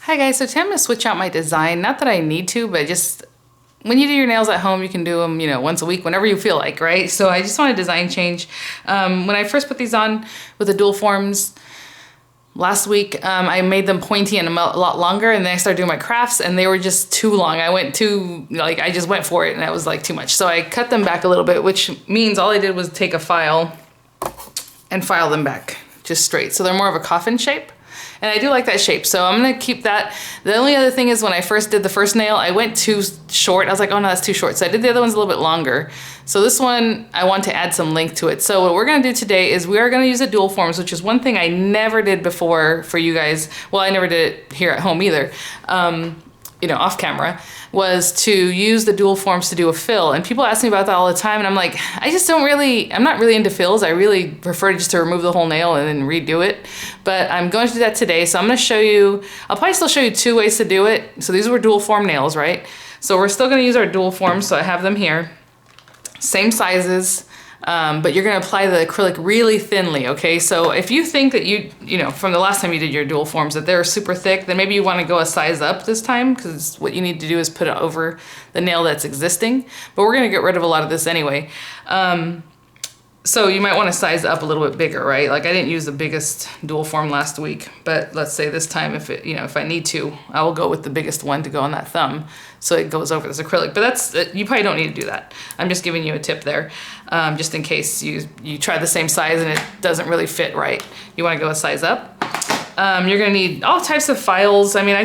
Hi guys, so today I'm gonna switch out my design. Not that I need to, but just when you do your nails at home, you can do them, once a week, whenever you feel like, right? So I just want a design change. When I first put these on with the dual forms last week, I made them pointy and a lot longer, and then I started doing my crafts and they were just too long. I just went for it and that was like too much. So I cut them back a little bit, which means all I did was take a file and file them back just straight. So they're more of a coffin shape. And I do like that shape, so I'm gonna keep that. The only other thing is when I first did the first nail, I went too short. I was like, oh no, that's too short. So I did the other ones a little bit longer. So this one, I want to add some length to it. So what we're gonna do today is we are gonna use the dual forms, which is one thing I never did before for you guys. Well, I never did it here at home either. Off camera, was to use the dual forms to do a fill. And people ask me about that all the time, and I'm like, I'm not really into fills. I really prefer just to remove the whole nail and then redo it. But I'm going to do that today. So I'm gonna show you, I'll probably still show you two ways to do it. So these were dual form nails, right? So we're still gonna use our dual forms. So I have them here, same sizes. But you're gonna apply the acrylic really thinly, okay? So if you think that from the last time you did your dual forms that they're super thick, then maybe you wanna go a size up this time, because what you need to do is put it over the nail that's existing. But we're gonna get rid of a lot of this anyway. So you might wanna size up a little bit bigger, right? Like I didn't use the biggest dual form last week, but let's say this time if I need to, I will go with the biggest one to go on that thumb so it goes over this acrylic. But you probably don't need to do that. I'm just giving you a tip there, just in case you try the same size and it doesn't really fit right. You wanna go a size up. You're gonna need all types of files. I mean, I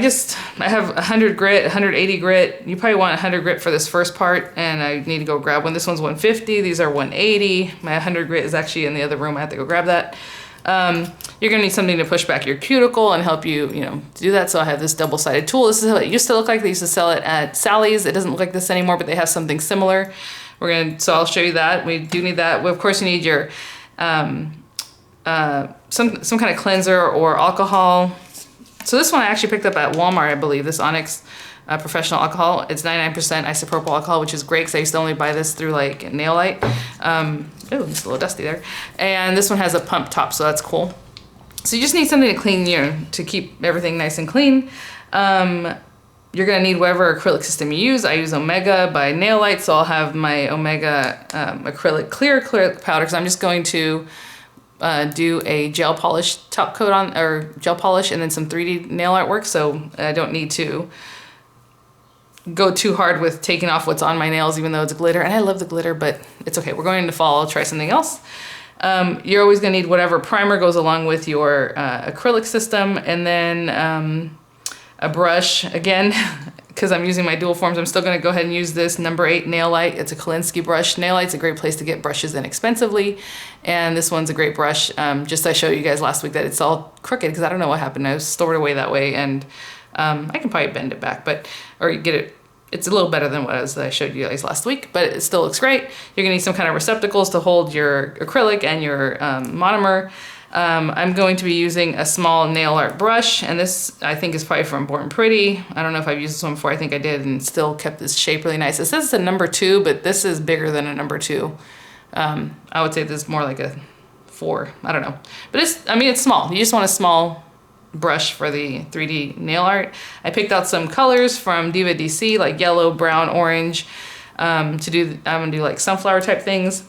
have 100 grit, 180 grit. You probably want 100 grit for this first part, and I need to go grab one. This one's 150, these are 180. My 100 grit is actually in the other room. I have to go grab that. You're gonna need something to push back your cuticle and help you, do that. So I have this double-sided tool. This is how it used to look like. They used to sell it at Sally's. It doesn't look like this anymore, but they have something similar. So I'll show you that. We do need that. Well, of course, you need your, some kind of cleanser or alcohol. So this one I actually picked up at Walmart, I believe, this Onyx professional alcohol. It's 99% isopropyl alcohol, which is great because I used to only buy this through like Nail Light. Oh, it's a little dusty there. And this one has a pump top, so that's cool. So you just need something to clean to keep everything nice and clean. You're gonna need whatever acrylic system you use. I use Omega by Nail Light, so I'll have my Omega acrylic clear acrylic powder, because I'm just going to do a gel polish top coat on, or gel polish, and then some 3D nail artwork, so I don't need to go too hard with taking off what's on my nails, even though it's glitter. And I love the glitter, but it's okay. We're going into fall. I'll try something else. You're always gonna need whatever primer goes along with your acrylic system, and then a brush. Again, because I'm using my dual forms, I'm still gonna go ahead and use this number 8 Nail Light. It's a Kolinsky brush. Nail Light's a great place to get brushes inexpensively. And this one's a great brush. Just I showed you guys last week that it's all crooked because I don't know what happened. I stored it away that way, and I can probably bend it back, or get it. It's a little better than what I showed you guys last week, but it still looks great. You're gonna need some kind of receptacles to hold your acrylic and your monomer. I'm going to be using a small nail art brush, and this I think is probably from Born Pretty. I don't know if I've used this one before. I think I did, and still kept this shape really nice. It says it's a number 2, but this is bigger than a number 2. I would say this is more like a 4. I don't know, but it's small. You just want a small brush for the 3D nail art. I picked out some colors from Diva DC, like yellow, brown, orange. I'm gonna do like sunflower type things.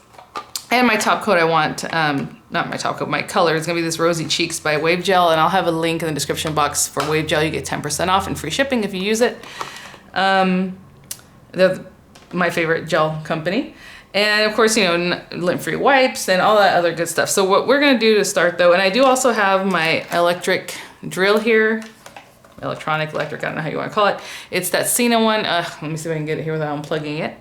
And my top coat, I want, not my top coat, my color is gonna be this Rosy Cheeks by WAVEgel, and I'll have a link in the description box for WAVEgel. You get 10% off and free shipping if you use it. They're my favorite gel company. And of course, lint-free wipes and all that other good stuff. So what we're gonna do to start though, and I do also have my electric drill here, electric, I don't know how you wanna call it. It's that Cena one. Let me see if I can get it here without unplugging it.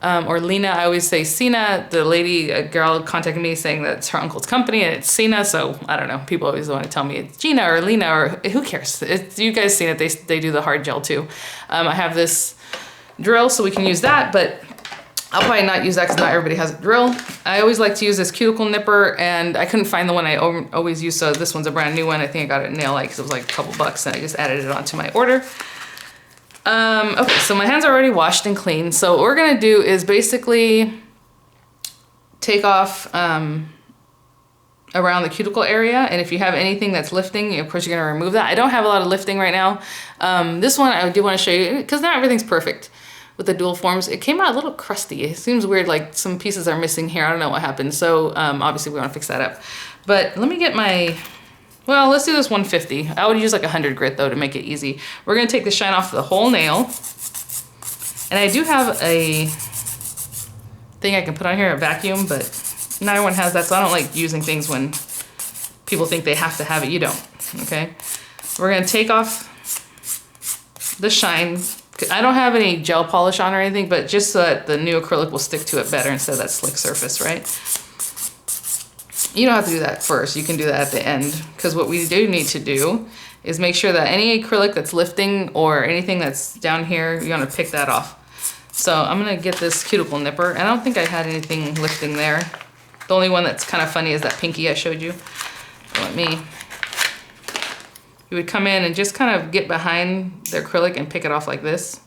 Or Lena, I always say Cena. A girl contacted me saying that it's her uncle's company and it's Cena, so I don't know. People always want to tell me it's Gina or Lena, or who cares? You guys seen it, they do the hard gel too. I have this drill, so we can use that, but I'll probably not use that because not everybody has a drill. I always like to use this cuticle nipper, and I couldn't find the one I always use, so this one's a brand new one. I think I got it at Nail Light because it was like a couple bucks, and I just added it onto my order. Okay, so my hands are already washed and clean. So what we're gonna do is basically take off around the cuticle area. And if you have anything that's lifting, of course you're gonna remove that. I don't have a lot of lifting right now. This one I do wanna show you, because not everything's perfect with the dual forms. It came out a little crusty. It seems weird, like some pieces are missing here. I don't know what happened. So obviously we wanna fix that up. But let me get my, well, let's do this 150. I would use like 100 grit though to make it easy. We're gonna take the shine off the whole nail. And I do have a thing I can put on here, a vacuum, but not everyone has that, so I don't like using things when people think they have to have it. You don't, okay? We're gonna take off the shine. I don't have any gel polish on or anything, but just so that the new acrylic will stick to it better instead of that slick surface, right? You don't have to do that first. You can do that at the end, because what we do need to do is make sure that any acrylic that's lifting or anything that's down here, you want to pick that off. So I'm gonna get this cuticle nipper. I don't think I had anything lifting there. The only one that's kind of funny is that pinky I showed you. You would come in and just kind of get behind the acrylic and pick it off like this.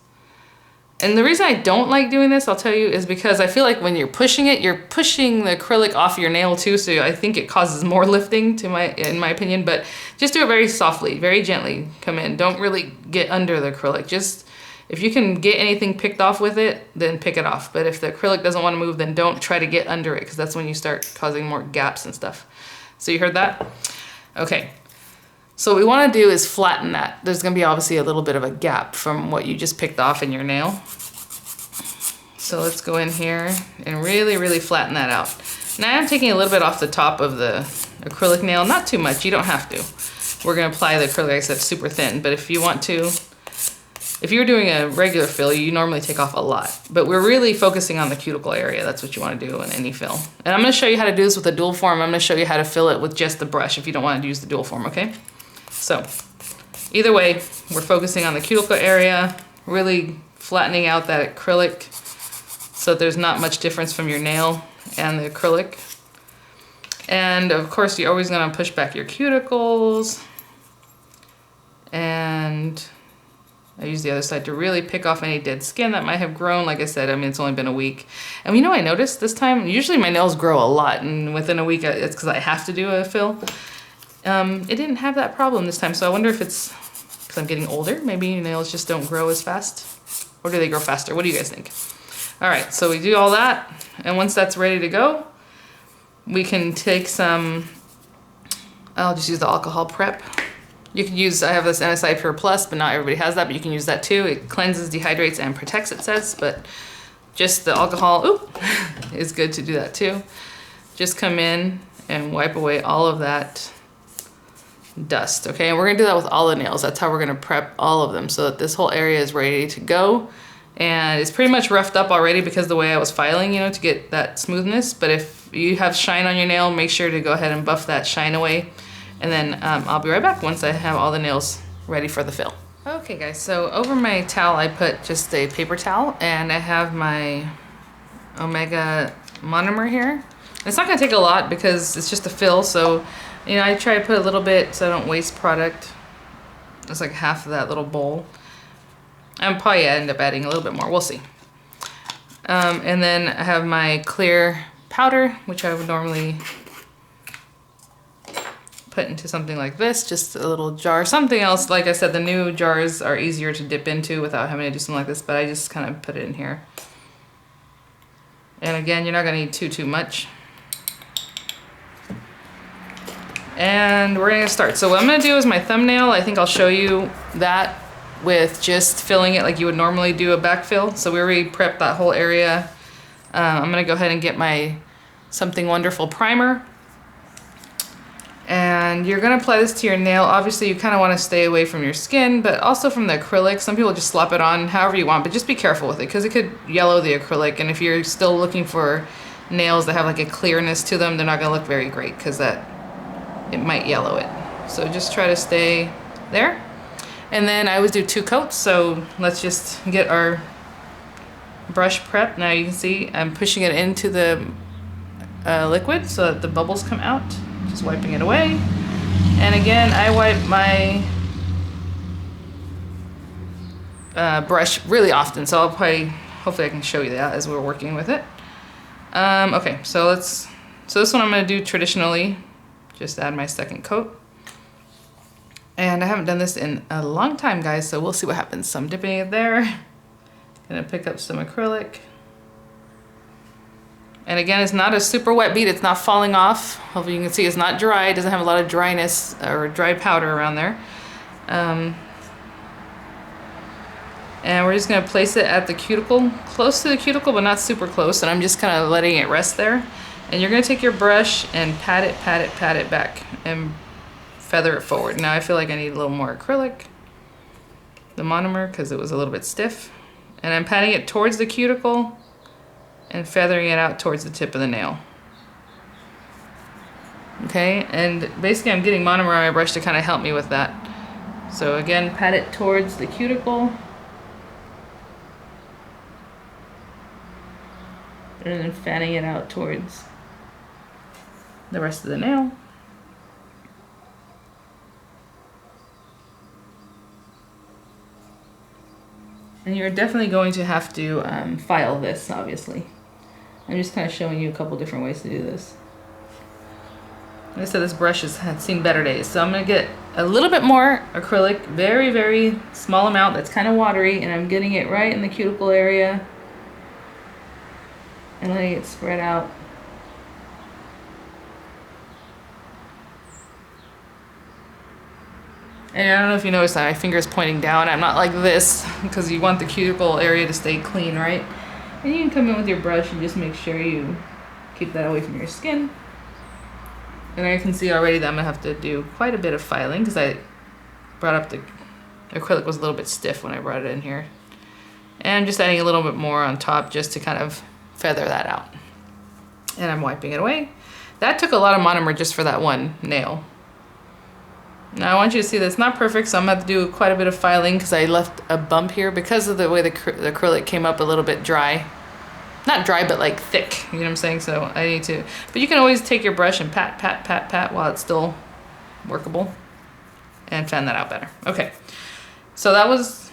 And the reason I don't like doing this, I'll tell you, is because I feel like when you're pushing it, you're pushing the acrylic off your nail too, so I think it causes more lifting in my opinion, but just do it very softly, very gently. Come in, don't really get under the acrylic. Just, if you can get anything picked off with it, then pick it off. But if the acrylic doesn't want to move, then don't try to get under it, because that's when you start causing more gaps and stuff. So you heard that? Okay. So what we want to do is flatten that. There's going to be obviously a little bit of a gap from what you just picked off in your nail. So let's go in here and really, really flatten that out. Now I'm taking a little bit off the top of the acrylic nail. Not too much. You don't have to. We're going to apply the acrylic, like I said, super thin. But if you want to, if you're doing a regular fill, you normally take off a lot, but we're really focusing on the cuticle area. That's what you want to do in any fill. And I'm going to show you how to do this with a dual form. I'm going to show you how to fill it with just the brush if you don't want to use the dual form, okay? So either way, we're focusing on the cuticle area, really flattening out that acrylic so that there's not much difference from your nail and the acrylic. And of course, you're always going to push back your cuticles. And I use the other side to really pick off any dead skin that might have grown. Like I said, I mean, it's only been a week. And you know, I noticed this time, usually my nails grow a lot, and within a week, it's because I have to do a fill. It didn't have that problem this time, so I wonder if it's because I'm getting older. Maybe nails just don't grow as fast. Or do they grow faster? What do you guys think? All right, so we do all that, and once that's ready to go, we can take some, I'll just use the alcohol prep. You can use, I have this NSI Pure Plus, but not everybody has that, but you can use that too. It cleanses, dehydrates, and protects, it says, but just the alcohol, is good to do that too. Just come in and wipe away all of that dust, okay? And we're gonna do that with all the nails. That's how we're gonna prep all of them so that this whole area is ready to go. And it's pretty much roughed up already because the way I was filing, you know, to get that smoothness. But if you have shine on your nail, make sure to go ahead and buff that shine away. And then I'll be right back once I have all the nails ready for the fill. Okay guys, so over my towel I put just a paper towel, and I have my Omega monomer here. It's not gonna take a lot because it's just a fill, so you know, I try to put a little bit so I don't waste product. It's like half of that little bowl. I'll probably end up adding a little bit more, we'll see. And then I have my clear powder, which I would normally put into something like this, just a little jar. Something else, like I said, the new jars are easier to dip into without having to do something like this, but I just kind of put it in here. And again, you're not gonna need too much. And we're gonna start. So what I'm gonna do is my thumbnail, I think I'll show you that with just filling it like you would normally do a backfill. So we already prepped that whole area. I'm gonna go ahead and get my Something Wonderful primer. And you're gonna apply this to your nail. Obviously you kinda wanna stay away from your skin, but also from the acrylic. Some people just slap it on however you want, but just be careful with it because it could yellow the acrylic. And if you're still looking for nails that have like a clearness to them, they're not gonna look very great because it might yellow it. So just try to stay there. And then I always do 2 coats, so let's just get our brush prep. Now you can see I'm pushing it into the liquid so that the bubbles come out. Just wiping it away. And again, I wipe my brush really often, so I'll probably, hopefully I can show you that as we're working with it. Okay, so this one I'm gonna do traditionally. just add my second coat. And I haven't done this in a long time, guys, so we'll see what happens. So I'm dipping it there. Gonna pick up some acrylic. And again, it's not a super wet bead, it's not falling off. Hopefully you can see it's not dry, it doesn't have a lot of dryness or dry powder around there. And we're just gonna place it at the cuticle, close to the cuticle, but not super close. And I'm just kind of letting it rest there. And you're gonna take your brush and pat it back and feather it forward. Now I feel like I need a little more acrylic, the monomer, because it was a little bit stiff. And I'm patting it towards the cuticle and feathering it out towards the tip of the nail. Okay, and basically I'm getting monomer on my brush to kind of help me with that. So again, pat it towards the cuticle. And then fanning it out towards the rest of the nail. And you're definitely going to have to file this, obviously. I'm just kind of showing you a couple different ways to do this. Like I said, this brush has seen better days. So I'm going to get a little bit more acrylic, very, very small amount that's kind of watery, and I'm getting it right in the cuticle area and letting it spread out. And I don't know if you noticed that my finger is pointing down. I'm not like this because you want the cuticle area to stay clean, right? And you can come in with your brush and just make sure you keep that away from your skin. And I can see already that I'm gonna have to do quite a bit of filing because I brought up the acrylic was a little bit stiff when I brought it in here. And I'm just adding a little bit more on top just to kind of feather that out. And I'm wiping it away. That took a lot of monomer just for that one nail. Now I want you to see that it's not perfect, so I'm gonna have to do quite a bit of filing because I left a bump here because of the way the acrylic came up a little bit dry. Not dry, but like thick, you know what I'm saying? So I need to, but you can always take your brush and pat while it's still workable and fan that out better. Okay, so that was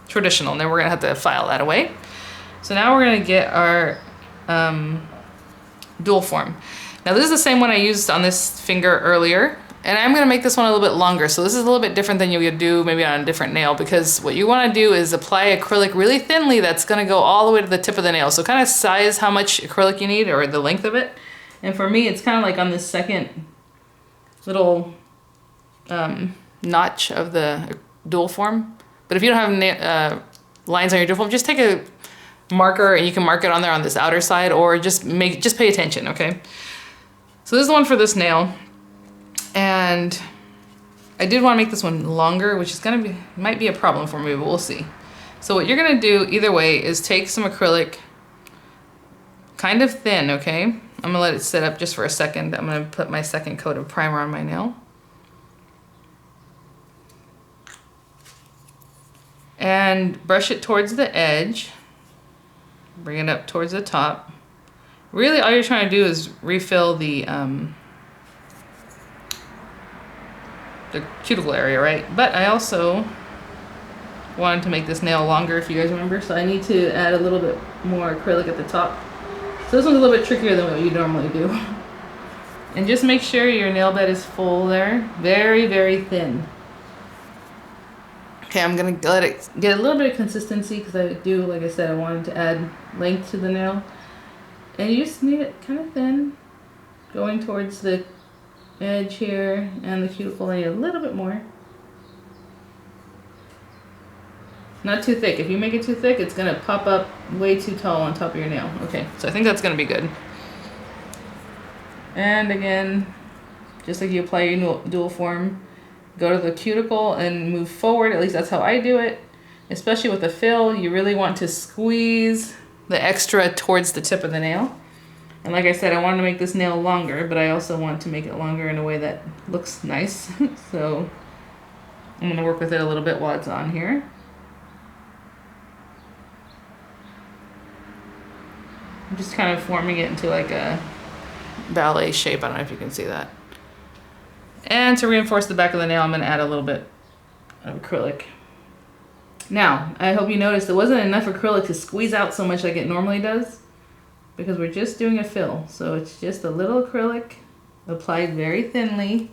traditional. Now we're gonna have to file that away. So now we're gonna get our dual form. Now this is the same one I used on this finger earlier. And I'm gonna make this one a little bit longer. So this is a little bit different than you would do maybe on a different nail, because what you wanna do is apply acrylic really thinly that's gonna go all the way to the tip of the nail. So kind of size how much acrylic you need or the length of it. And for me, it's kind of like on this second little notch of the dual form. But if you don't have lines on your dual form, just take a marker and you can mark it on there on this outer side, or just pay attention, okay? So this is the one for this nail. And I did want to make this one longer, which is might be a problem for me, but we'll see. So what you're gonna do either way is take some acrylic kind of thin, okay? I'm gonna let it sit up just for a second. I'm gonna put my second coat of primer on my nail. And brush it towards the edge. Bring it up towards the top. Really all you're trying to do is refill the cuticle area, right? But I also wanted to make this nail longer, if you guys remember, so I need to add a little bit more acrylic at the top. So this one's a little bit trickier than what you normally do. And just make sure your nail bed is full there, very, very thin. Okay, I'm gonna let it get a little bit of consistency because I do, like I said, I wanted to add length to the nail. And you just need it kind of thin, going towards the edge here and the cuticle area a little bit more. Not too thick. If you make it too thick, it's gonna pop up way too tall on top of your nail. Okay, so I think that's gonna be good. And again, just like you apply your dual form, go to the cuticle and move forward. At least that's how I do it. Especially with the fill, you really want to squeeze the extra towards the tip of the nail. And like I said, I wanted to make this nail longer, but I also want to make it longer in a way that looks nice. So I'm gonna work with it a little bit while it's on here. I'm just kind of forming it into like a ballet shape. I don't know if you can see that. And to reinforce the back of the nail, I'm gonna add a little bit of acrylic. Now, I hope you noticed there wasn't enough acrylic to squeeze out so much like it normally does, because we're just doing a fill. So it's just a little acrylic, applied very thinly.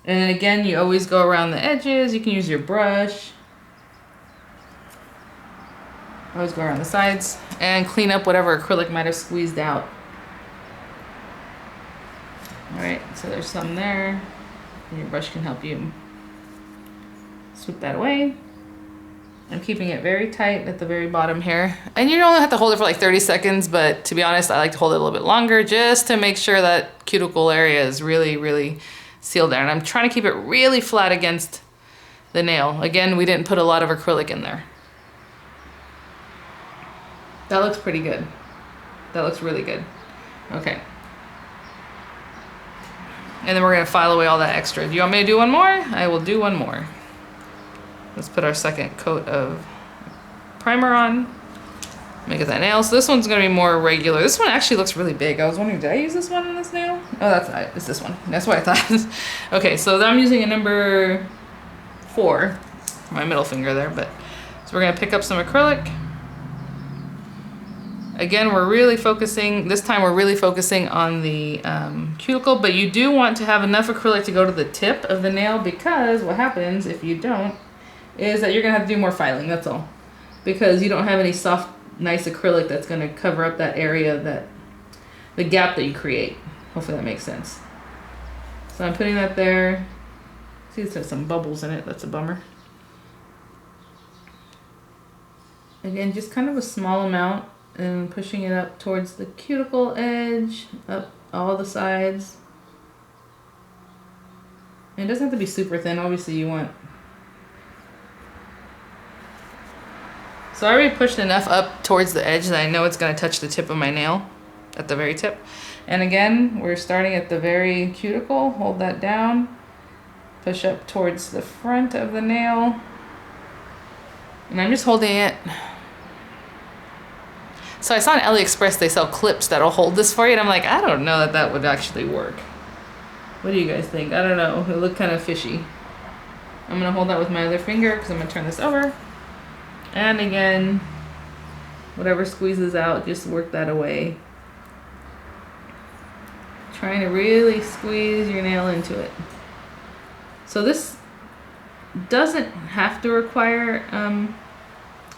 And again, you always go around the edges. You can use your brush. Always go around the sides and clean up whatever acrylic might have squeezed out. All right, so there's some there. And your brush can help you sweep that away. I'm keeping it very tight at the very bottom here. And you don't have to hold it for like 30 seconds, but to be honest, I like to hold it a little bit longer just to make sure that cuticle area is really, really sealed there. And I'm trying to keep it really flat against the nail. Again, we didn't put a lot of acrylic in there. That looks pretty good. That looks really good. Okay. And then we're gonna file away all that extra. Do you want me to do one more? I will do one more. Let's put our second coat of primer on. Make it that nail. So this one's gonna be more regular. This one actually looks really big. I was wondering, did I use this one in this nail? Oh, it's this one. That's what I thought. Okay, so I'm using a number 4, my middle finger there, but so we're gonna pick up some acrylic. Again, we're really focusing, this time we're really focusing on the cuticle, but you do want to have enough acrylic to go to the tip of the nail, because what happens if you don't is that you're gonna have to do more filing, that's all. Because you don't have any soft, nice acrylic that's gonna cover up that area, that the gap that you create. Hopefully that makes sense. So I'm putting that there. See, it has some bubbles in it, that's a bummer. Again, just kind of a small amount, and pushing it up towards the cuticle edge, up all the sides. And it doesn't have to be super thin, obviously you want. So I already pushed enough up towards the edge that I know it's gonna touch the tip of my nail, at the very tip. And again, we're starting at the very cuticle, hold that down, push up towards the front of the nail. And I'm just holding it. So I saw on AliExpress they sell clips that'll hold this for you, and I'm like, I don't know that would actually work. What do you guys think? I don't know. It looked kind of fishy. I'm gonna hold that with my other finger because I'm gonna turn this over. And again, whatever squeezes out, just work that away. Trying to really squeeze your nail into it. So this doesn't have to require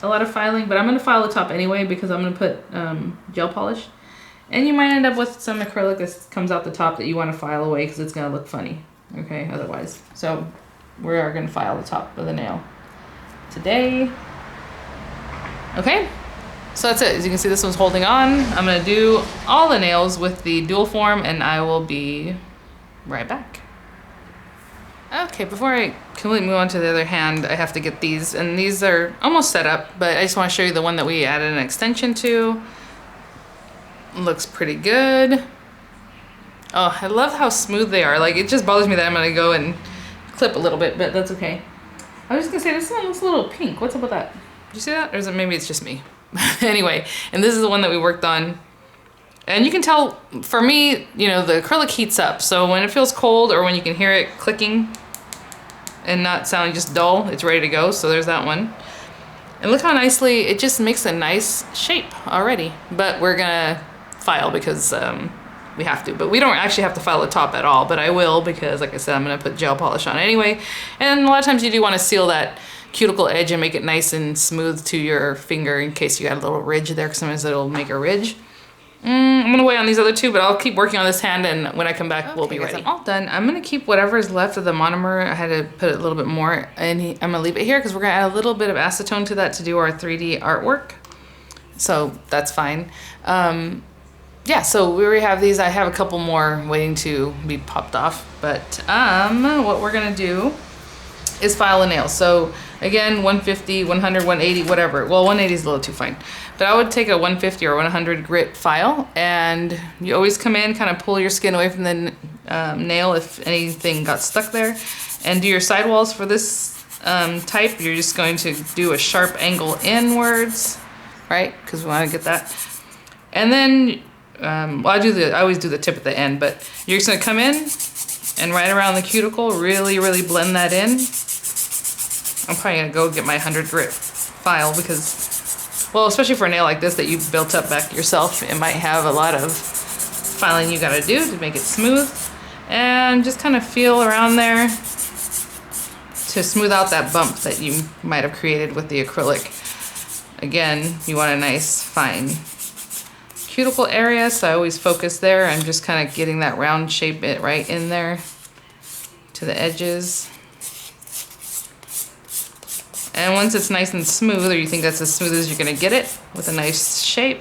a lot of filing, but I'm going to file the top anyway because I'm going to put gel polish. And you might end up with some acrylic that comes out the top that you want to file away because it's going to look funny, okay, otherwise. So we are going to file the top of the nail today. Okay, so that's it. As you can see, this one's holding on. I'm going to do all the nails with the dual form, and I will be right back. Okay, before I completely move on to the other hand, I have to get these, and these are almost set up, but I just want to show you the one that we added an extension to. Looks pretty good. Oh, I love how smooth they are. Like, it just bothers me that I'm gonna go and clip a little bit, but that's okay. I was just gonna say, this one looks a little pink. What's up with that? Did you see that? Or is it, maybe it's just me? Anyway, and this is the one that we worked on. And you can tell, for me, you know, the acrylic heats up. So when it feels cold or when you can hear it clicking and not sounding just dull, it's ready to go. So there's that one. And look how nicely, it just makes a nice shape already. But we're gonna file because we have to. But we don't actually have to file the top at all, but I will because, like I said, I'm gonna put gel polish on anyway. And a lot of times you do wanna seal that cuticle edge and make it nice and smooth to your finger in case you got a little ridge there, because sometimes it'll make a ridge. I'm gonna wait on these other two, but I'll keep working on this hand, and when I come back, we'll be ready. I'm all done. I'm gonna keep whatever is left of the monomer. I had to put a little bit more, and I'm gonna leave it here because we're gonna add a little bit of acetone to that to do our 3D artwork. So that's fine. Yeah, so we already have these. I have a couple more waiting to be popped off, but what we're gonna do is file a nail. So again, 150, 100, 180, whatever. Well, 180 is a little too fine. But I would take a 150 or 100 grit file, and you always come in, kind of pull your skin away from the nail if anything got stuck there, and do your sidewalls for this type. You're just going to do a sharp angle inwards, right? Because we want to get that. And then, well, I always do the tip at the end, but you're just going to come in and right around the cuticle, really, really blend that in. I'm probably going to go get my 100 grit file because, well, especially for a nail like this that you've built up back yourself, it might have a lot of filing you gotta do to make it smooth. And just kind of feel around there to smooth out that bump that you might have created with the acrylic. Again, you want a nice fine cuticle area, so I always focus there. I'm just kind of getting that round shape bit right in there to the edges. And once it's nice and smooth, or you think that's as smooth as you're gonna get it with a nice shape,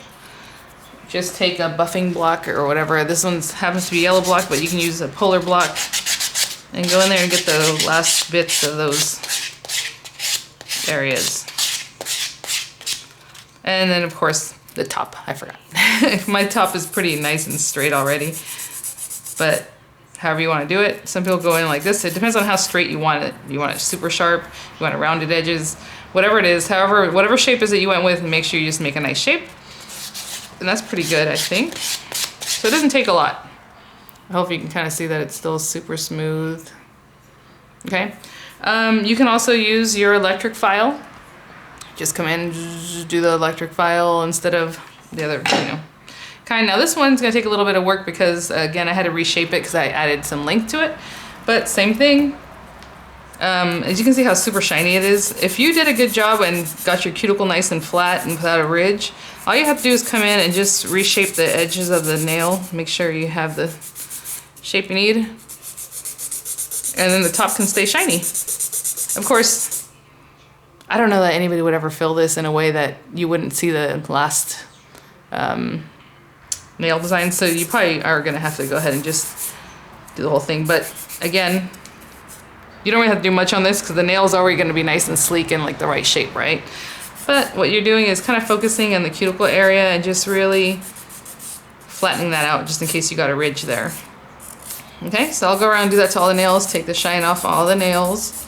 just take a buffing block or whatever. This one happens to be yellow block, but you can use a polar block and go in there and get the last bits of those areas. And then of course the top, I forgot. My top is pretty nice and straight already, but however you want to do it. Some people go in like this. It depends on how straight you want it. You want it super sharp, you want it rounded edges, whatever it is, however, whatever shape is that you went with, make sure you just make a nice shape. And that's pretty good, I think. So it doesn't take a lot. I hope you can kind of see that it's still super smooth. Okay. You can also use your electric file. Just come in, do the electric file instead of the other, kind. Now this one's gonna take a little bit of work because again, I had to reshape it because I added some length to it, but same thing. As you can see how super shiny it is. If you did a good job and got your cuticle nice and flat and without a ridge, all you have to do is come in and just reshape the edges of the nail. Make sure you have the shape you need. And then the top can stay shiny. Of course, I don't know that anybody would ever fill this in a way that you wouldn't see the last nail design, so you probably are gonna have to go ahead and just do the whole thing. But again, you don't really have to do much on this because the nail's already gonna be nice and sleek and like the right shape, right? But what you're doing is kind of focusing on the cuticle area and just really flattening that out just in case you got a ridge there. Okay, so I'll go around and do that to all the nails, take the shine off all the nails.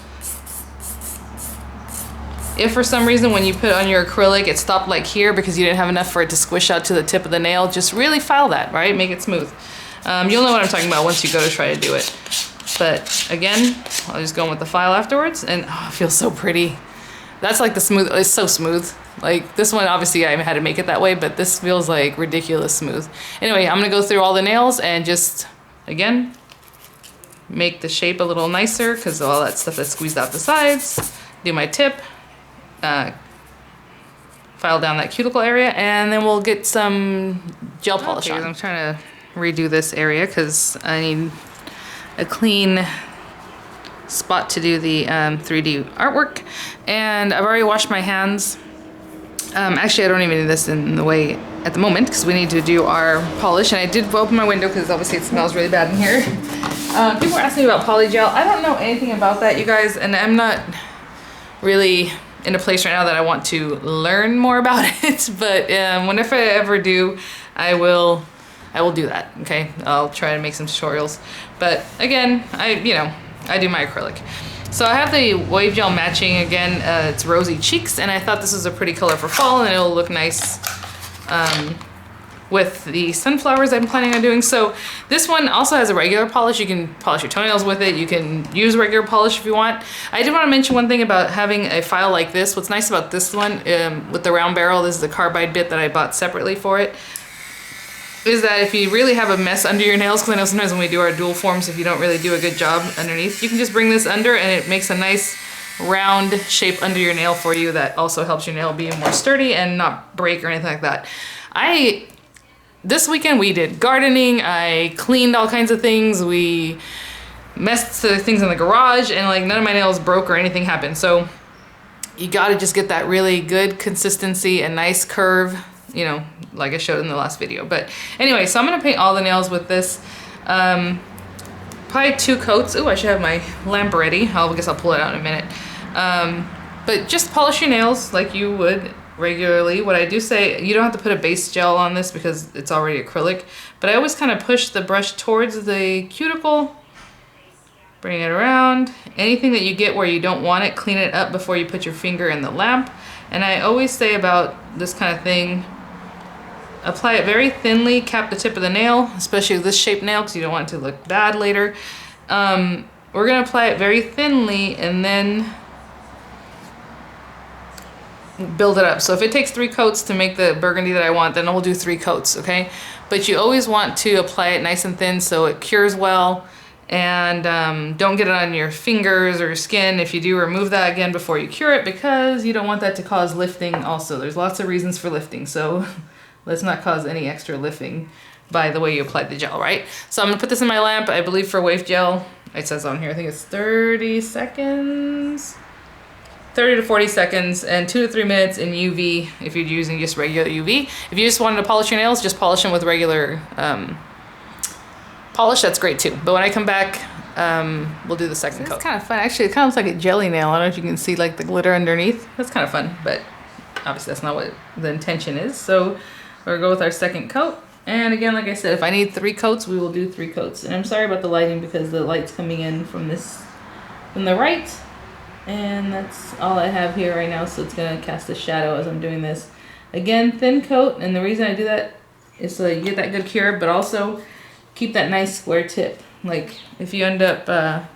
If for some reason when you put on your acrylic it stopped like here because you didn't have enough for it to squish out to the tip of the nail, just really file that, right? Make it smooth. You'll know what I'm talking about once you go to try to do it. But again, I'll just go in with the file afterwards, and oh, it feels so pretty. That's like the smooth, it's so smooth. Like this one, obviously I had to make it that way, but this feels like ridiculous smooth. Anyway, I'm gonna go through all the nails and just, again, make the shape a little nicer because all that stuff that's squeezed out the sides. Do my tip. File down that cuticle area, and then we'll get some gel polish on. I'm trying to redo this area because I need a clean spot to do the 3D artwork, and I've already washed my hands. Actually, I don't even need this in the way at the moment because we need to do our polish, and I did open my window because obviously it smells really bad in here. People were asking me about polygel. I don't know anything about that, you guys, and I'm not really in a place right now that I want to learn more about it, but whenever I ever do, I will do that. Okay, I'll try to make some tutorials. But again, I do my acrylic. So I have the WAVEgel matching again. It's Rosy Cheeks, and I thought this was a pretty color for fall, and it'll look nice with the sunflowers I'm planning on doing. So this one also has a regular polish. You can polish your toenails with it. You can use regular polish if you want. I did want to mention one thing about having a file like this. What's nice about this one with the round barrel, this is the carbide bit that I bought separately for it, is that if you really have a mess under your nails, because I know sometimes when we do our dual forms, if you don't really do a good job underneath, you can just bring this under and it makes a nice round shape under your nail for you that also helps your nail be more sturdy and not break or anything like that. This weekend we did gardening, I cleaned all kinds of things, we messed the things in the garage, and like none of my nails broke or anything happened. So you gotta just get that really good consistency and nice curve, like I showed in the last video. But anyway, so I'm gonna paint all the nails with this. Probably 2 coats. Oh, I should have my lamp ready. I guess I'll pull it out in a minute. But just polish your nails like you would regularly. What I do say, you don't have to put a base gel on this because it's already acrylic, but I always kind of push the brush towards the cuticle, bring it around. Anything that you get where you don't want it, clean it up before you put your finger in the lamp. And I always say about this kind of thing, apply it very thinly, cap the tip of the nail, especially with this shaped nail because you don't want it to look bad later. We're gonna apply it very thinly and then build it up. So if it takes 3 coats to make the burgundy that I want, then we'll do 3 coats, okay? but you always want to apply it nice and thin so it cures well. And don't get it on your fingers or your skin. If you do, remove that again before you cure it, because you don't want that to cause lifting also. There's lots of reasons for lifting, so let's not cause any extra lifting by the way you applied the gel, right? So I'm gonna put this in my lamp, I believe for WAVEgel, it says on here, I think it's 30 seconds. 30 to 40 seconds and 2 to 3 minutes in UV if you're using just regular UV. If you just wanted to polish your nails, just polish them with regular polish, that's great too. But when I come back, we'll do the second coat. It's kind of fun. Actually, it kind of looks like a jelly nail. I don't know if you can see like the glitter underneath. That's kind of fun, but obviously that's not what the intention is. So we'll go with our second coat. And again, like I said, if I need 3 coats, we will do 3 coats. And I'm sorry about the lighting because the light's coming in from the right. And that's all I have here right now, so it's gonna cast a shadow as I'm doing this. Again, thin coat, and the reason I do that is so you get that good cure, but also keep that nice square tip. Like if you end up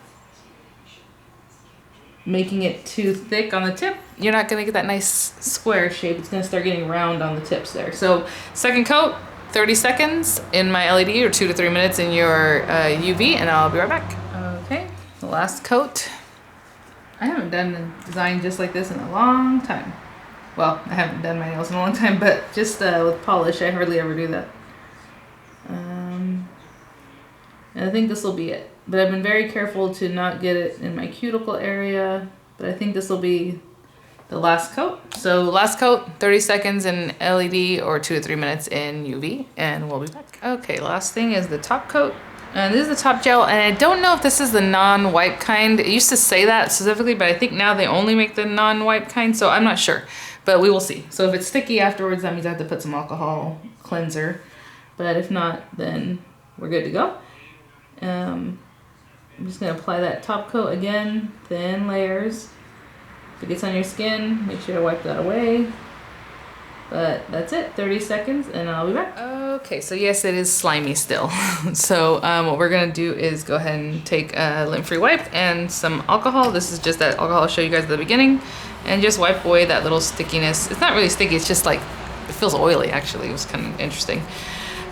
making it too thick on the tip, you're not gonna get that nice square shape. It's gonna start getting round on the tips there. So second coat, 30 seconds in my LED or 2 to 3 minutes in your UV, and I'll be right back. Okay, the last coat. I haven't done a design just like this in a long time. Well, I haven't done my nails in a long time, but just with polish, I hardly ever do that. And I think this will be it. But I've been very careful to not get it in my cuticle area, but I think this will be the last coat. So last coat, 30 seconds in LED or 2 to 3 minutes in UV, and we'll be back. Okay, last thing is the top coat. And this is the top gel, and I don't know if this is the non-wipe kind. It used to say that specifically, but I think now they only make the non-wipe kind, so I'm not sure. But we will see. So if it's sticky afterwards, that means I have to put some alcohol cleanser. But if not, then we're good to go. I'm just gonna apply that top coat again, thin layers. If it gets on your skin, make sure to wipe that away. But that's it, 30 seconds, and I'll be back. Okay, so yes, it is slimy still. So what we're gonna do is go ahead and take a lint-free wipe and some alcohol. This is just that alcohol I'll show you guys at the beginning, and just wipe away that little stickiness. It's not really sticky, it's just like, it feels oily actually. It was kind of interesting.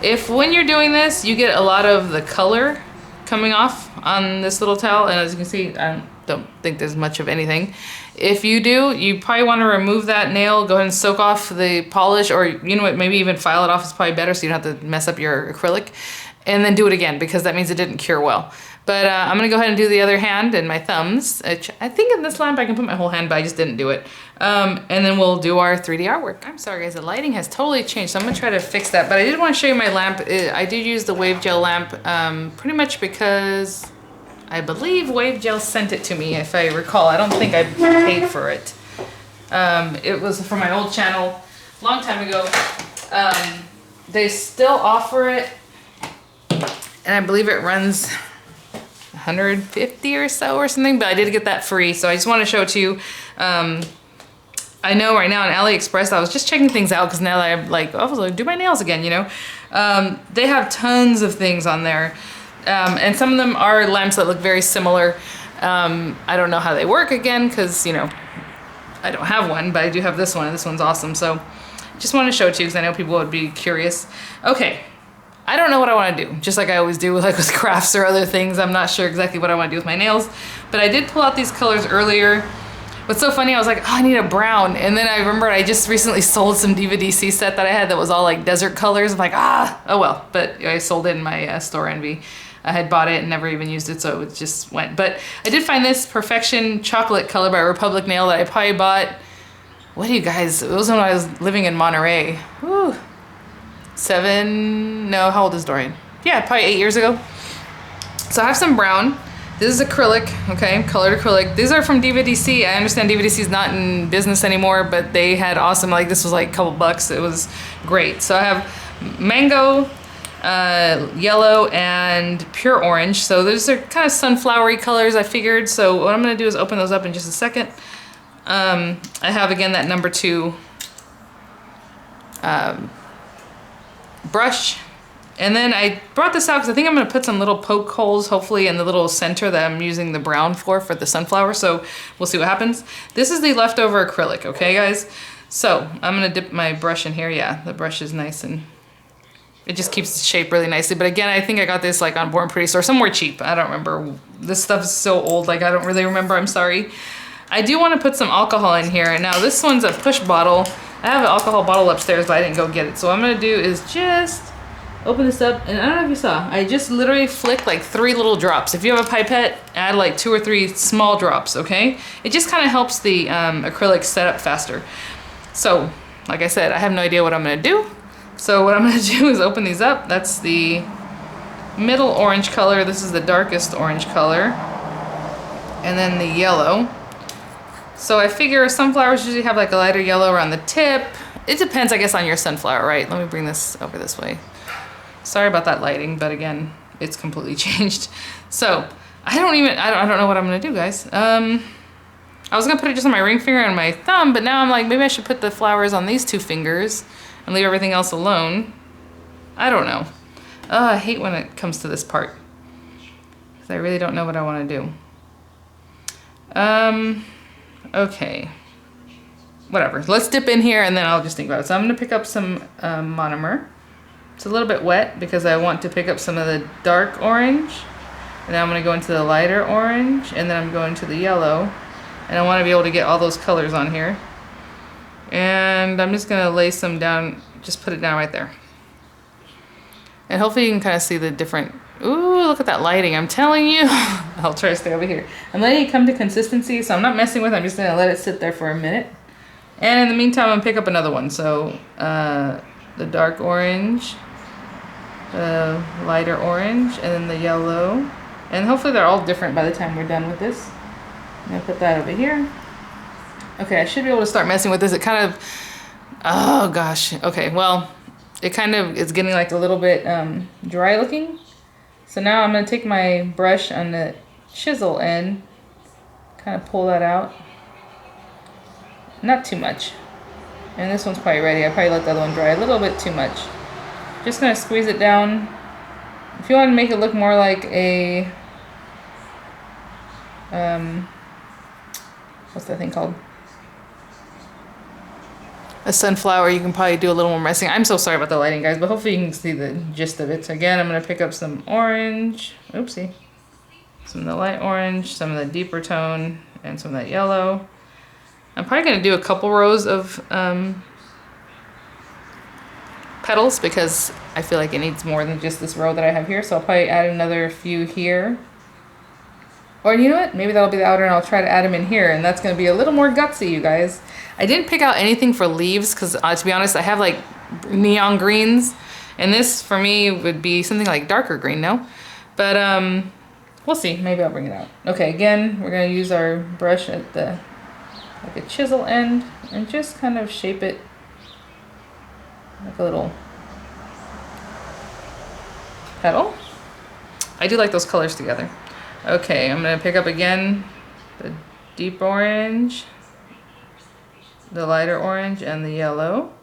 If when you're doing this, you get a lot of the color coming off on this little towel, and as you can see, I don't think there's much of anything. If you do, you probably want to remove that nail, go ahead and soak off the polish, or you know what, maybe even file it off is probably better so you don't have to mess up your acrylic, and then do it again because that means it didn't cure well. But I'm gonna go ahead and do the other hand and my thumbs. Which I think in this lamp I can put my whole hand, but I just didn't do it. And then we'll do our 3D artwork. I'm sorry guys, the lighting has totally changed, so I'm gonna try to fix that. But I did want to show you my lamp. I did use the WAVEgel lamp pretty much because I believe WAVEgel sent it to me, if I recall. I don't think I paid for it. It was from my old channel a long time ago. They still offer it, and I believe it runs 150 or so or something, but I did get that free, so I just want to show it to you. I know right now on AliExpress, I was just checking things out because now that I'm like, oh, I was like, do my nails again, you know? They have tons of things on there. And some of them are lamps that look very similar. I don't know how they work again because, you know, I don't have one, but I do have this one, and this one's awesome. So just want to show it to you because I know people would be curious. Okay, I don't know what I want to do, just like I always do with, like, with crafts or other things. I'm not sure exactly what I want to do with my nails, but I did pull out these colors earlier. What's so funny, I was like, oh, I need a brown. And then I remembered I just recently sold some DVD-C set that I had that was all like desert colors. I'm like, oh well, but I sold it in my store Envy. I had bought it and never even used it, so it just went. But I did find this Perfection chocolate color by Republic Nail that I probably bought, what do you guys, it was when I was living in Monterey. Woo. How old is Dorian? Yeah, probably 8 years ago. So I have some brown. This is acrylic, okay, colored acrylic. These are from DVD-C. I understand DVD-C is not in business anymore, but they had awesome, like this was like a couple bucks. It was great. So I have mango, yellow, and pure orange. So those are kind of sunflowery colors, I figured. So what I'm gonna do is open those up in just a second. I have, again, that number 2 brush. And then I brought this out because I think I'm going to put some little poke holes, hopefully, in the little center that I'm using the brown for the sunflower. So we'll see what happens. This is the leftover acrylic, okay, guys? So I'm going to dip my brush in here. Yeah, the brush is nice and It just keeps the shape really nicely. But again, I think I got this like on Born Pretty Store, somewhere cheap. I don't remember. This stuff's so old, like I don't really remember, I'm sorry. I do want to put some alcohol in here. And now this one's a push bottle. I have an alcohol bottle upstairs, but I didn't go get it. So what I'm gonna do is just open this up, and I don't know if you saw, I just literally flicked like 3 little drops. If you have a pipette, add like 2 or 3 small drops, okay? It just kind of helps the acrylic set up faster. So, like I said, I have no idea what I'm gonna do. So what I'm gonna do is open these up. That's the middle orange color. This is the darkest orange color. And then the yellow. So I figure sunflowers usually have like a lighter yellow around the tip. It depends, I guess, on your sunflower, right? Let me bring this over this way. Sorry about that lighting, but again, it's completely changed. So I don't know what I'm gonna do, guys. I was gonna put it just on my ring finger and my thumb, but now I'm like, maybe I should put the flowers on these 2 fingers and leave everything else alone. I don't know. I hate when it comes to this part, because I really don't know what I want to do. Okay. Whatever. Let's dip in here and then I'll just think about it. So I'm gonna pick up some monomer. It's a little bit wet because I want to pick up some of the dark orange. And then I'm gonna go into the lighter orange, and then I'm going to the yellow. And I wanna be able to get all those colors on here. And I'm just gonna lay some down, just put it down right there. And hopefully you can kind of see the different, ooh, look at that lighting, I'm telling you. I'll try to stay over here. I'm letting it come to consistency, so I'm not messing with it, I'm just gonna let it sit there for a minute. And in the meantime, I'm gonna pick up another one. So the dark orange, the lighter orange, and then the yellow. And hopefully they're all different by the time we're done with this. I'm gonna put that over here. Okay, I should be able to start messing with this. It kind of, oh gosh. Okay, well, it kind of is getting like a little bit dry looking. So now I'm gonna take my brush on the chisel end, kind of pull that out. Not too much. And this one's probably ready. I probably let the other one dry a little bit too much. Just gonna squeeze it down. If you want to make it look more like a, what's that thing called? A sunflower, you can probably do a little more messing. I'm so sorry about the lighting, guys, but hopefully you can see the gist of it. So again, I'm gonna pick up some orange, oopsie, some of the light orange, some of the deeper tone, and some of that yellow. I'm probably gonna do a couple rows of petals because I feel like it needs more than just this row that I have here. So I'll probably add another few here. Or you know what? Maybe that'll be the outer and I'll try to add them in here, and that's gonna be a little more gutsy, you guys. I didn't pick out anything for leaves because to be honest, I have like neon greens, and this for me would be something like darker green, no? But we'll see, maybe I'll bring it out. Okay, again, we're gonna use our brush at the, like a chisel end, and just kind of shape it like a little petal. I do like those colors together. Okay, I'm gonna pick up again the deep orange, the lighter orange, and the yellow.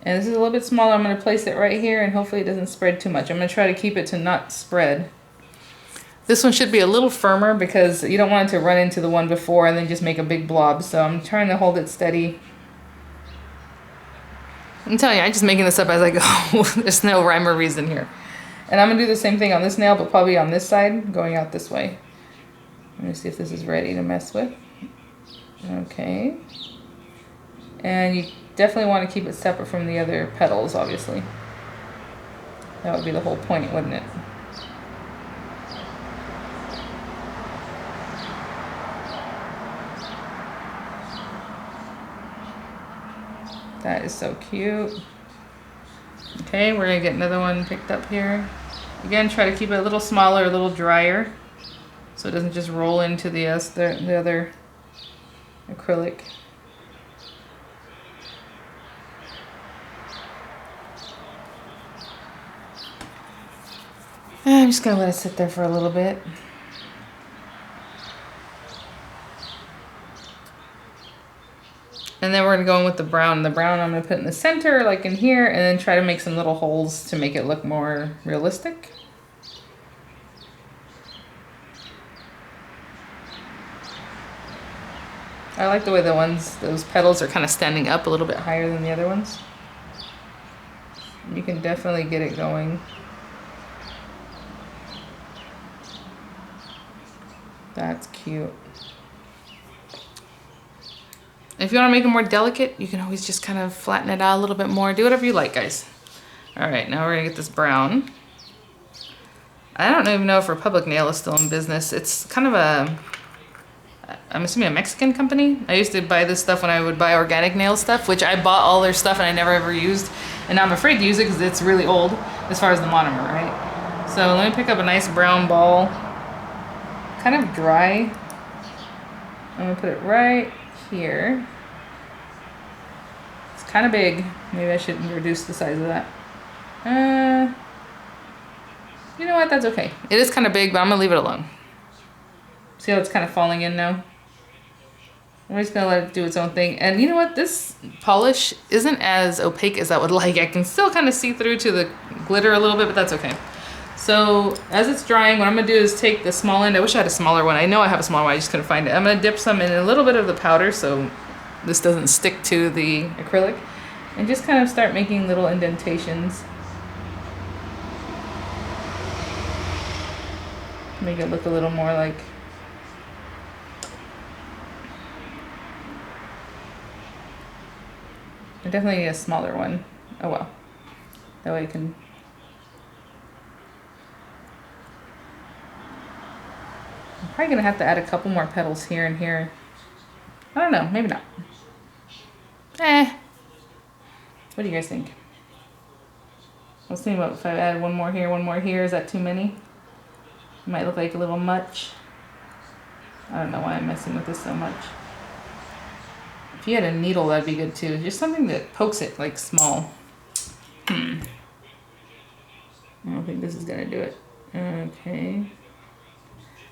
And this is a little bit smaller. I'm gonna place it right here, and hopefully it doesn't spread too much. I'm gonna try to keep it to not spread. This one should be a little firmer because you don't want it to run into the one before and then just make a big blob. So I'm trying to hold it steady. I'm telling you, I'm just making this up as I go. There's no rhyme or reason here. And I'm gonna do the same thing on this nail, but probably on this side, going out this way. Let me see if this is ready to mess with. Okay. And you definitely want to keep it separate from the other petals, obviously. That would be the whole point, wouldn't it? That is so cute. Okay, we're gonna get another one picked up here. Again, try to keep it a little smaller, a little drier, so it doesn't just roll into the other acrylic. I'm just gonna let it sit there for a little bit. And then we're gonna go in with the brown. The brown I'm gonna put in the center, like in here, and then try to make some little holes to make it look more realistic. I like the way those petals are kind of standing up a little bit higher than the other ones. you can definitely get it going. That's cute. If you want to make it more delicate, you can always just kind of flatten it out a little bit more. Do whatever you like, guys. All right, now we're gonna get this brown. I don't even know if Republic Nail is still in business. It's kind of a, I'm assuming a Mexican company. I used to buy this stuff when I would buy organic nail stuff, which I bought all their stuff and I never ever used. And now I'm afraid to use it because it's really old as far as the monomer, right? So let me pick up a nice brown ball. Kind of dry. I'm gonna put it right here. It's kind of big. Maybe I should reduce the size of that. You know what? That's okay. It is kind of big, but I'm gonna leave it alone. See how it's kind of falling in now? I'm just gonna let it do its own thing. And you know what? This polish isn't as opaque as I would like. I can still kind of see through to the glitter a little bit, but that's okay. So as it's drying, what I'm gonna do is take the small end. I wish I had a smaller one. I know I have a smaller one, I just couldn't find it. I'm gonna dip some in a little bit of the powder so this doesn't stick to the acrylic, and just kind of start making little indentations. Make it look a little more like, I definitely need a smaller one. Oh well, that way I can. I'm probably gonna have to add a couple more petals here and here. I don't know, maybe not. What do you guys think? I was thinking about if I add one more here, is that too many? It might look like a little much. I don't know why I'm messing with this so much. If you had a needle, that'd be good too. Just something that pokes it like small. I don't think this is gonna do it. Okay.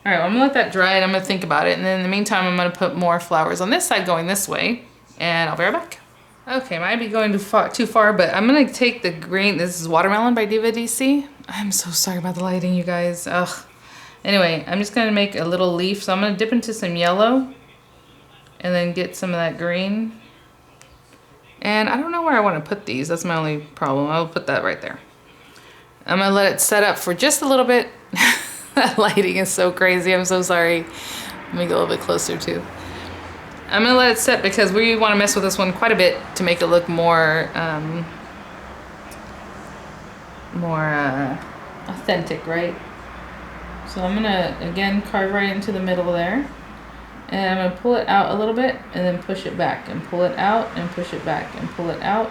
All right, well, I'm gonna let that dry and I'm gonna think about it. And then in the meantime, I'm gonna put more flowers on this side going this way, and I'll be right back. Okay, might be going too far, but I'm gonna take the green. This is Watermelon by Diva DC. I'm so sorry about the lighting, you guys. Ugh. Anyway, I'm just gonna make a little leaf. So I'm gonna dip into some yellow and then get some of that green. And I don't know where I wanna put these. That's my only problem. I'll put that right there. I'm gonna let it set up for just a little bit. That lighting is so crazy, I'm so sorry. Let me go a little bit closer too. I'm gonna let it set because we wanna mess with this one quite a bit to make it look more, authentic, right? So I'm gonna, again, carve right into the middle there. And I'm gonna pull it out a little bit and then push it back and pull it out and push it back and pull it out.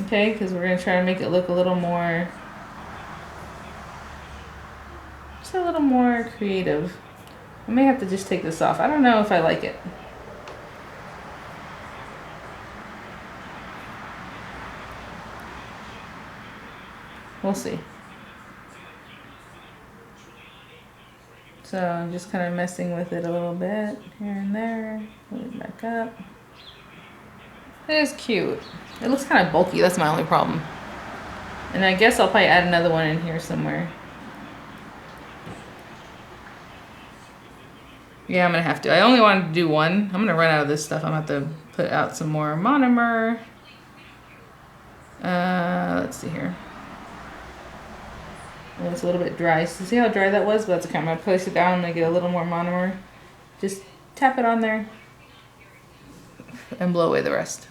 Okay, because we're gonna try to make it look a little more, just a little more creative. I may have to just take this off. I don't know if I like it. We'll see. So I'm just kind of messing with it a little bit here and there. Put it back up. It is cute. It looks kind of bulky. That's my only problem. And I guess I'll probably add another one in here somewhere. Yeah, I'm gonna have to. I only wanted to do one. I'm gonna run out of this stuff. I'm gonna have to put out some more monomer. Let's see here. Well, it's a little bit dry. So see how dry that was? But that's okay. I'm gonna place it down and get a little more monomer. Just tap it on there and blow away the rest.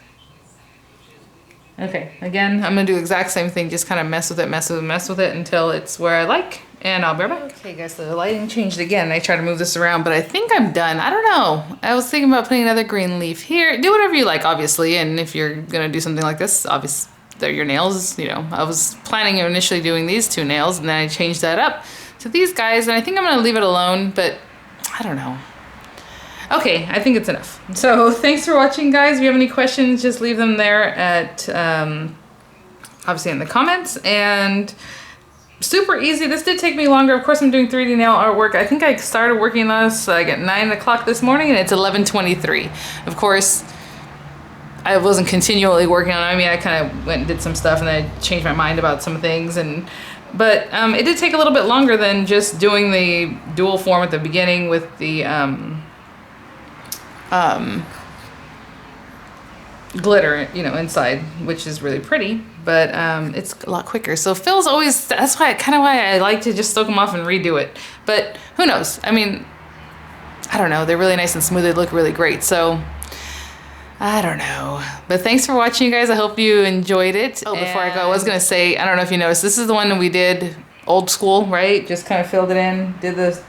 Okay, again, I'm gonna do the exact same thing. Just kind of mess with it until it's where I like. And I'll be right back. Okay guys, so the lighting changed again. I tried to move this around, but I think I'm done. I don't know. I was thinking about putting another green leaf here. Do whatever you like, obviously. And if you're gonna do something like this, obviously they're your nails. You know, I was planning on initially doing these two nails and then I changed that up to these guys. And I think I'm gonna leave it alone, but I don't know. Okay, I think it's enough. So thanks for watching, guys. If you have any questions, just leave them there at, obviously in the comments. And super easy. This did take me longer. Of course, I'm doing 3D nail artwork. I think I started working on this like at 9 o'clock this morning and it's 11:23. Of course, I wasn't continually working on it. I mean, I kind of went and did some stuff and then I changed my mind about some things. But it did take a little bit longer than just doing the dual form at the beginning with the, glitter, you know, inside, which is really pretty, but it's a lot quicker. So Phil's always, that's why I like to just soak them off and redo it. But who knows? I mean, I don't know. They're really nice and smooth. They look really great. So I don't know. But thanks for watching, you guys. I hope you enjoyed it. Oh, before I go, I was going to say, I don't know if you noticed, this is the one that we did old school, right? Just kind of filled it in, did the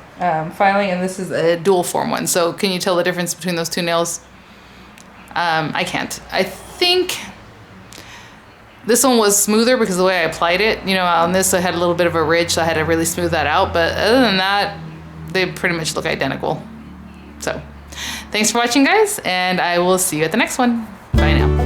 filing, and this is a dual form one. So can you tell the difference between those two nails? I can't. I think this one was smoother because of the way I applied it. You know, on this I had a little bit of a ridge, so I had to really smooth that out. But other than that, they pretty much look identical. So thanks for watching, guys, and I will see you at the next one. Bye now.